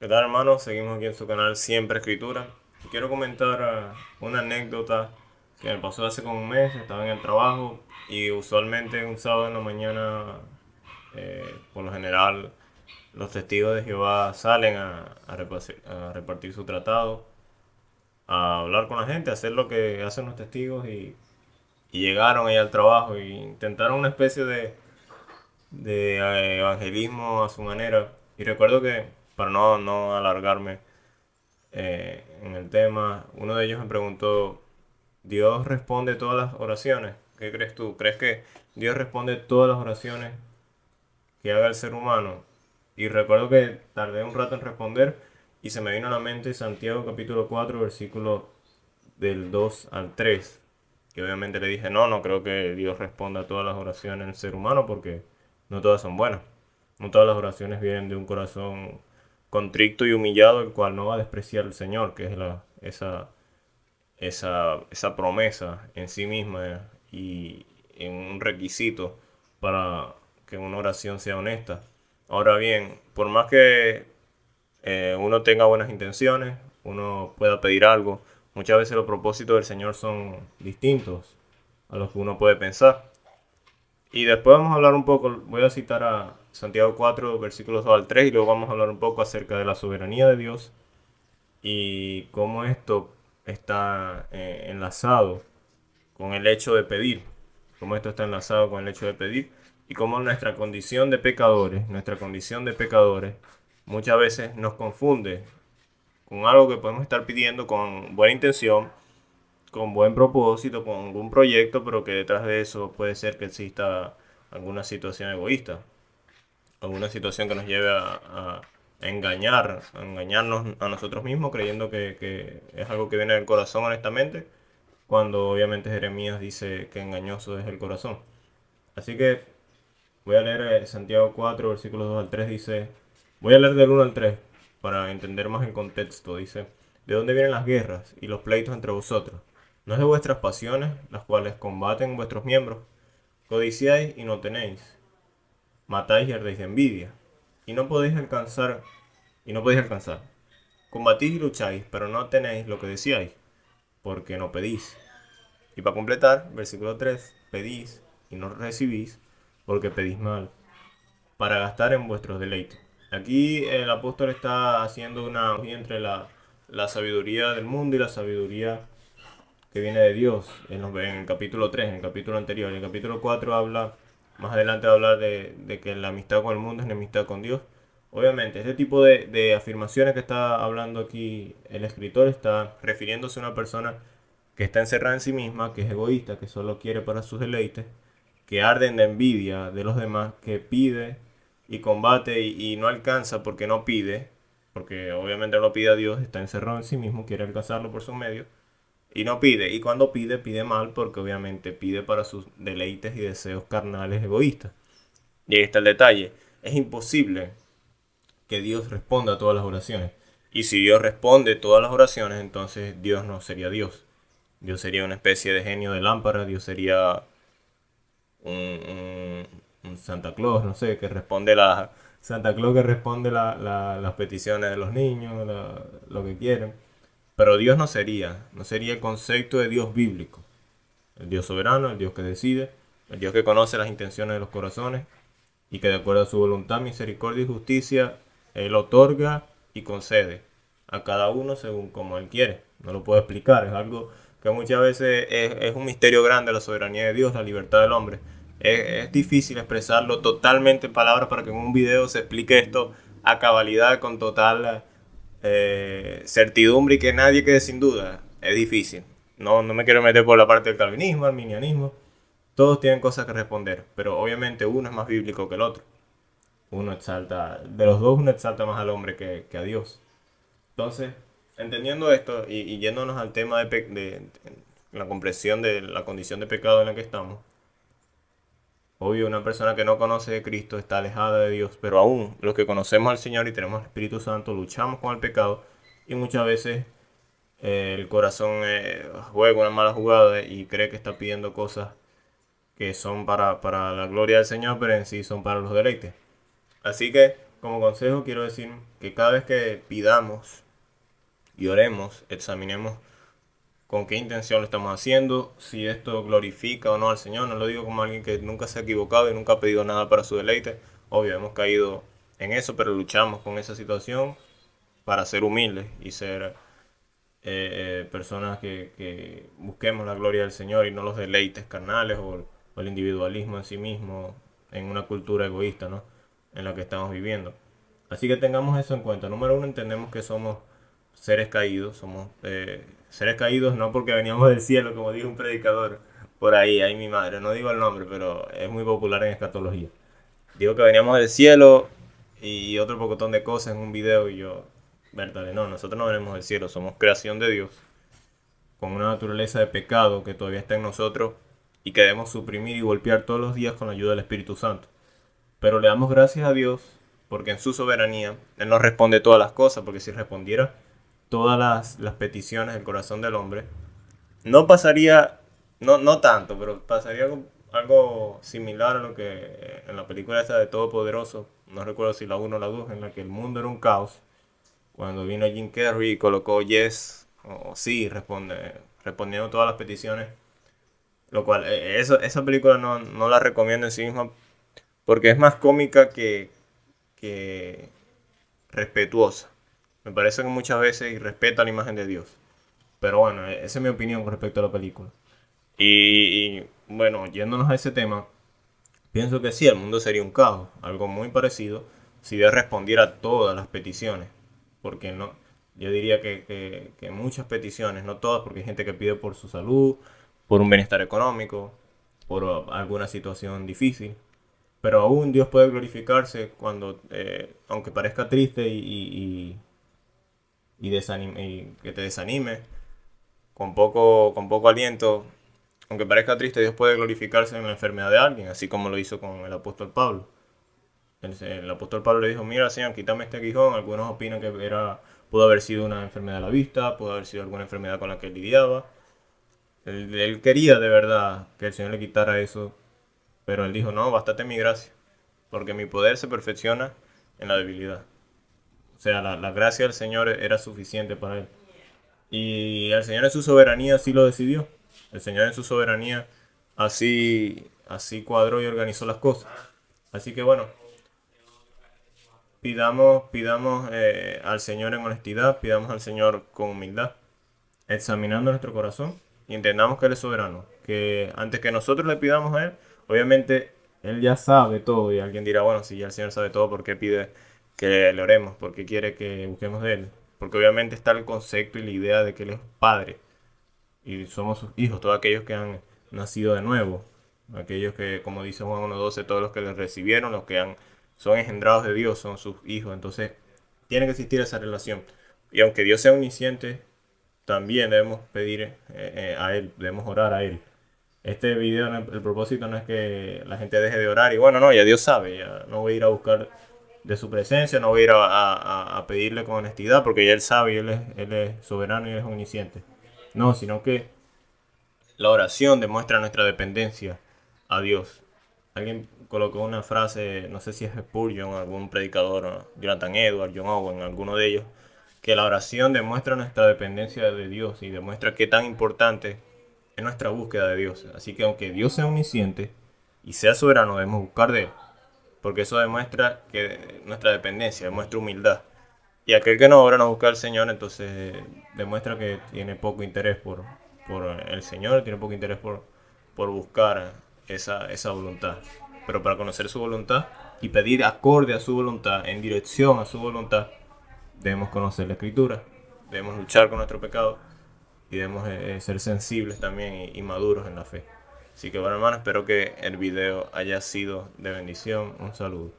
¿Qué tal, hermanos? Seguimos aquí en su canal Siempre Escritura. Quiero comentar una anécdota que me pasó hace como un mes. Estaba en el trabajo y usualmente un sábado en la mañana, por lo general, los testigos de Jehová salen a repartir su tratado, a hablar con la gente, a hacer lo que hacen los testigos y llegaron ahí al trabajo e intentaron una especie de evangelismo a su manera. Y recuerdo que, para no alargarme, en el tema, uno de ellos me preguntó, ¿Dios responde todas las oraciones? ¿Qué crees tú? ¿Crees que Dios responde todas las oraciones que haga el ser humano? Y recuerdo que tardé un rato en responder y se me vino a la mente Santiago capítulo 4 versículo del 2 al 3, que obviamente le dije, no creo que Dios responda a todas las oraciones del ser humano porque no todas son buenas. No todas las oraciones vienen de un corazón contrito y humillado, el cual no va a despreciar al Señor, que es esa promesa en sí misma y en un requisito para que una oración sea honesta. Ahora bien, por más que uno tenga buenas intenciones, uno pueda pedir algo, muchas veces los propósitos del Señor son distintos a los que uno puede pensar. Y después vamos a hablar un poco, voy a citar a Santiago 4, versículos 2 al 3, y luego vamos a hablar un poco acerca de la soberanía de Dios y cómo esto está enlazado con el hecho de pedir, cómo esto está enlazado con el hecho de pedir y cómo nuestra condición de pecadores muchas veces nos confunde con algo que podemos estar pidiendo con buena intención, con buen propósito, con algún proyecto, pero que detrás de eso puede ser que exista alguna situación egoísta, alguna situación que nos lleve a engañarnos a nosotros mismos, creyendo que es algo que viene del corazón honestamente, cuando obviamente Jeremías dice que engañoso es el corazón. Así que voy a leer Santiago 4, versículos 2 al 3, dice, voy a leer del 1 al 3 para entender más el contexto, dice, ¿de dónde vienen las guerras y los pleitos entre vosotros? ¿No es de vuestras pasiones, las cuales combaten vuestros miembros? Codiciáis y no tenéis, matáis y ardéis de envidia, y no podéis alcanzar. Combatís y lucháis, pero no tenéis lo que deseáis, porque no pedís. Y para completar, versículo 3, pedís y no recibís, porque pedís mal, para gastar en vuestros deleites. Aquí el apóstol está haciendo una analogía entre la sabiduría del mundo y la sabiduría que viene de Dios en el capítulo 3, en el capítulo anterior. En el capítulo 4 habla, más adelante va a hablar de que la amistad con el mundo es enemistad con Dios. Obviamente, este tipo de afirmaciones que está hablando aquí el escritor está refiriéndose a una persona que está encerrada en sí misma, que es egoísta, que solo quiere para sus deleites, que arden de envidia de los demás, que pide y combate y no alcanza porque no pide, porque obviamente no pide a Dios, está encerrado en sí mismo, quiere alcanzarlo por sus medios y no pide. Y cuando pide, pide mal porque obviamente pide para sus deleites y deseos carnales egoístas. Y ahí está el detalle. Es imposible que Dios responda a todas las oraciones. Y si Dios responde todas las oraciones, entonces Dios no sería Dios. Dios sería una especie de genio de lámpara. Dios sería un Santa Claus, no sé, que responde Santa Claus que responde las peticiones de los niños, lo que quieren. Pero Dios no sería el concepto de Dios bíblico. El Dios soberano, el Dios que decide, el Dios que conoce las intenciones de los corazones y que de acuerdo a su voluntad, misericordia y justicia, Él otorga y concede a cada uno según como Él quiere. No lo puedo explicar, es algo que muchas veces es un misterio grande, la soberanía de Dios, la libertad del hombre. Es difícil expresarlo totalmente en palabras para que en un video se explique esto a cabalidad, con total certidumbre y que nadie quede sin duda. Es difícil. No me quiero meter por la parte del calvinismo, arminianismo. Todos tienen cosas que responder, pero obviamente uno es más bíblico que el otro. De los dos uno exalta más al hombre que a Dios. Entonces, entendiendo esto y yéndonos al tema de la comprensión de la condición de pecado en la que estamos, obvio, una persona que no conoce de Cristo está alejada de Dios, pero aún los que conocemos al Señor y tenemos el Espíritu Santo luchamos con el pecado y muchas veces el corazón juega una mala jugada y cree que está pidiendo cosas que son para la gloria del Señor, pero en sí son para los deleites. Así que como consejo quiero decir que cada vez que pidamos y oremos, examinemos con qué intención lo estamos haciendo, si esto glorifica o no al Señor. No lo digo como alguien que nunca se ha equivocado y nunca ha pedido nada para su deleite. Obvio, hemos caído en eso, pero luchamos con esa situación para ser humildes y ser personas que busquemos la gloria del Señor y no los deleites carnales o el individualismo en sí mismo en una cultura egoísta, ¿no? En la que estamos viviendo. Así que tengamos eso en cuenta. Número uno, entendemos que somos seres caídos, somos seres caídos no porque veníamos del cielo, como dijo un predicador por ahí, ahí mi madre, no digo el nombre, pero es muy popular en escatología. Digo que veníamos del cielo y otro pocotón de cosas en un video y yo, verdad, no, nosotros no venimos del cielo, somos creación de Dios, con una naturaleza de pecado que todavía está en nosotros y que debemos suprimir y golpear todos los días con la ayuda del Espíritu Santo. Pero le damos gracias a Dios porque en su soberanía Él nos responde todas las cosas, porque si respondiera todas las peticiones del corazón del hombre, no pasaría, no tanto, pero pasaría algo similar a lo que en la película esta de Todopoderoso, no recuerdo si la 1 o la 2, en la que el mundo era un caos, cuando vino Jim Carrey y colocó yes o sí, respondiendo todas las peticiones, lo cual, esa película no la recomiendo en sí misma porque es más cómica que respetuosa. Me parece que muchas veces irrespeta la imagen de Dios. Pero bueno, esa es mi opinión con respecto a la película. Y bueno, yéndonos a ese tema, pienso que sí, el mundo sería un caos, algo muy parecido si Dios respondiera a todas las peticiones. Porque no, yo diría que muchas peticiones, no todas, porque hay gente que pide por su salud, por un bienestar económico, por alguna situación difícil. Pero aún Dios puede glorificarse cuando, aunque parezca triste y que te desanime, con poco aliento, aunque parezca triste, Dios puede glorificarse en la enfermedad de alguien, así como lo hizo con el apóstol Pablo. El apóstol Pablo le dijo, mira Señor, quítame este aguijón. Algunos opinan que pudo haber sido una enfermedad de la vista, pudo haber sido alguna enfermedad con la que él lidiaba. Él quería de verdad que el Señor le quitara eso, pero él dijo, no, bástate mi gracia, porque mi poder se perfecciona en la debilidad. O sea, la gracia del Señor era suficiente para él. Y el Señor en su soberanía así lo decidió. El Señor en su soberanía así cuadró y organizó las cosas. Así que bueno, pidamos al Señor en honestidad, pidamos al Señor con humildad, examinando nuestro corazón y entendamos que Él es soberano. Que antes que nosotros le pidamos a Él, obviamente Él ya sabe todo. Y alguien dirá, bueno, si ya el Señor sabe todo, ¿por qué pide que le oremos? ¿Por qué quiere que busquemos de Él? Porque obviamente está el concepto y la idea de que Él es Padre y somos sus hijos, todos aquellos que han nacido de nuevo, aquellos que, como dice Juan 1:12, todos los que le recibieron, los que son engendrados de Dios, son sus hijos. Entonces, tiene que existir esa relación. Y aunque Dios sea omnisciente, también debemos pedir a Él, debemos orar a Él. Este video, el propósito no es que la gente deje de orar y bueno, no, ya Dios sabe, ya no voy a ir a buscar de su presencia, no voy a ir a pedirle con honestidad porque ya Él sabe y Él es soberano y Él es omnisciente. No, sino que la oración demuestra nuestra dependencia a Dios. Alguien colocó una frase, no sé si es Spurgeon, algún predicador, Jonathan Edwards, John Owen, alguno de ellos, que la oración demuestra nuestra dependencia de Dios y demuestra qué tan importante es nuestra búsqueda de Dios. Así que aunque Dios sea omnisciente y sea soberano, debemos buscar de Él, porque eso demuestra que nuestra dependencia, demuestra humildad. Y aquel que no ora, no busca al Señor, entonces demuestra que tiene poco interés por el Señor, tiene poco interés por buscar esa voluntad. Pero para conocer su voluntad y pedir acorde a su voluntad, en dirección a su voluntad, debemos conocer la Escritura, debemos luchar con nuestro pecado y debemos ser sensibles también y maduros en la fe. Así que bueno hermanos, espero que el video haya sido de bendición. Un saludo.